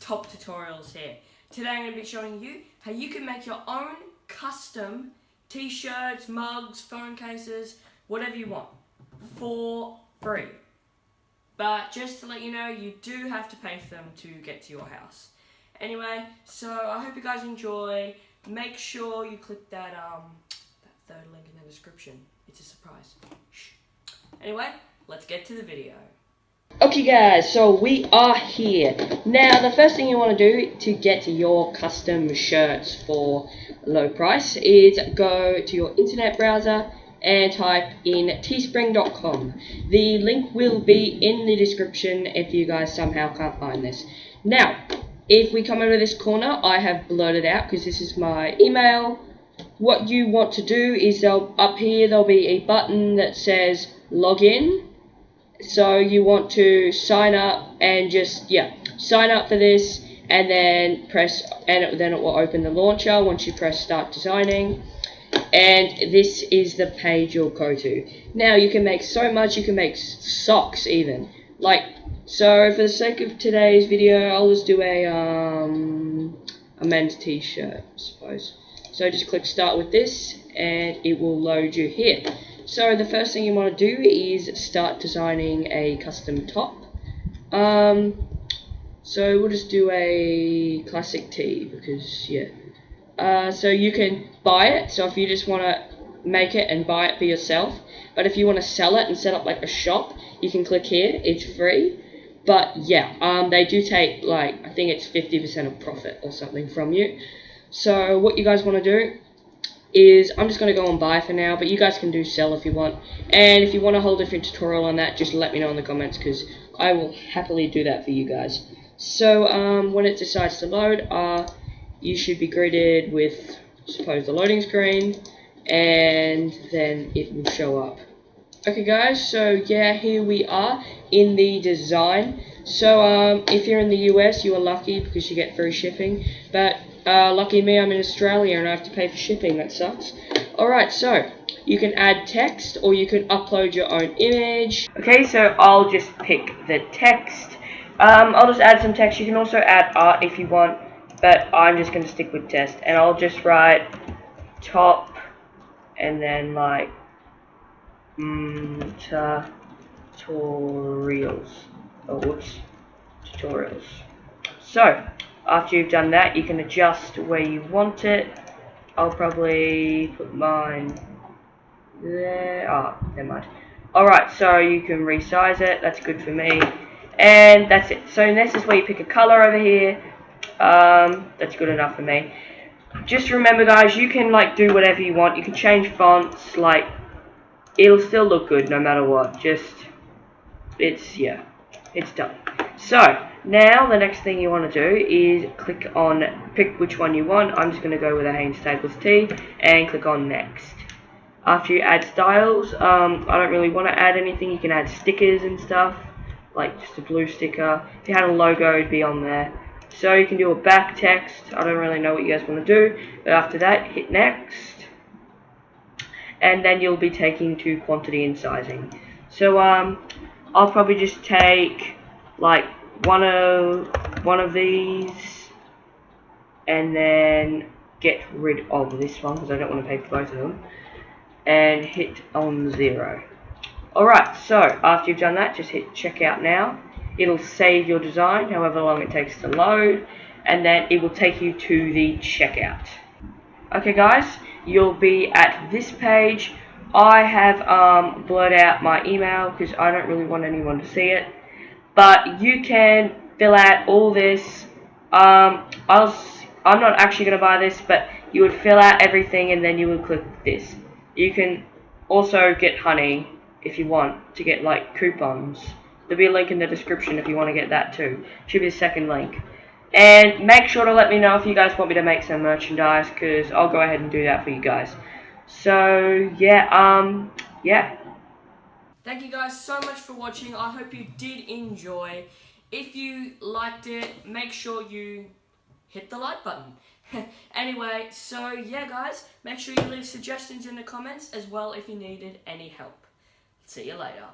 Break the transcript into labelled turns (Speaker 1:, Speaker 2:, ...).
Speaker 1: top tutorials here. Today I'm going to be showing you how you can make your own custom t-shirts, mugs, phone cases, whatever you want, for free. But just to let you know, you do have to pay for them to get to your house. Anyway, so I hope you guys enjoy. Make sure you click that third link in the description. It's a surprise. Shh. Anyway, let's get to the video. Okay guys, so we are here. Now the first thing you want to do to get your custom shirts for a low price is go to your internet browser and type in teespring.com. The link will be in the description if you guys somehow can't find this. Now, if we come over this corner, I have blurred it out because this is my email. What you want to do is up here there'll be a button that says login. So you want to sign up and just, sign up for this and then press, and then it will open the launcher once you press start designing. And this is the page you'll go to. Now you can make so much, you can make socks even. So for the sake of today's video, I'll just do a men's t-shirt, I suppose. So just click start with this and it will load you here. So the first thing you want to do is start designing a custom top. So we'll just do a classic tee because so you can buy it. So if you just want to make it and buy it for yourself, but if you want to sell it and set up like a shop, you can click here. It's free. But they do take I think it's 50% of profit or something from you. So what you guys want to do is, I'm just going to go and buy for now, but you guys can do sell if you want. And if you want a whole different tutorial on that, just let me know in the comments because I will happily do that for you guys. So when it decides to load, you should be greeted with, I suppose, the loading screen, and then it will show up. Okay guys, so here we are in the design. So if you're in the US, you are lucky because you get free shipping, but lucky me, I'm in Australia and I have to pay for shipping. That sucks. Alright, so you can add text or you can upload your own image. Okay, so I'll just pick the text. I'll just add some text. You can also add art if you want, but I'm just going to stick with text. And I'll just write top and then tutorials. Tutorials. So after you've done that, you can adjust where you want it. I'll probably put mine there. Never mind. Alright, so you can resize it. That's good for me. And that's it. So this is where you pick a color over here. That's good enough for me. Just remember guys, you can do whatever you want. You can change fonts. It'll still look good no matter what. It's done. So now the next thing you want to do is pick which one you want. I'm just going to go with a Haynes Staples tee and click on next. After you add styles, I don't really want to add anything. You can add stickers and stuff, like just a blue sticker. If you had a logo, it'd be on there. So you can do a back text. I don't really know what you guys want to do, but after that, hit next, and then you'll be taken to quantity and sizing. So I'll probably just take one of these and then get rid of this one because I don't want to pay for both of them, and hit on 0. Alright, so after you've done that, just hit checkout now. It'll save your design however long it takes to load, and then it will take you to the checkout. Okay guys, you'll be at this page. I have blurred out my email because I don't really want anyone to see it, but you can fill out all this. I'm not actually going to buy this, but you would fill out everything and then you would click this. You can also get honey if you want to get coupons. There'll be a link in the description if you want to get that too. Should be the second link. And make sure to let me know if you guys want me to make some merchandise, because I'll go ahead and do that for you guys. So Thank you guys so much for watching. I hope you did enjoy. If you liked it, make sure you hit the like button. Anyway, so guys, make sure you leave suggestions in the comments as well if you needed any help. See you later.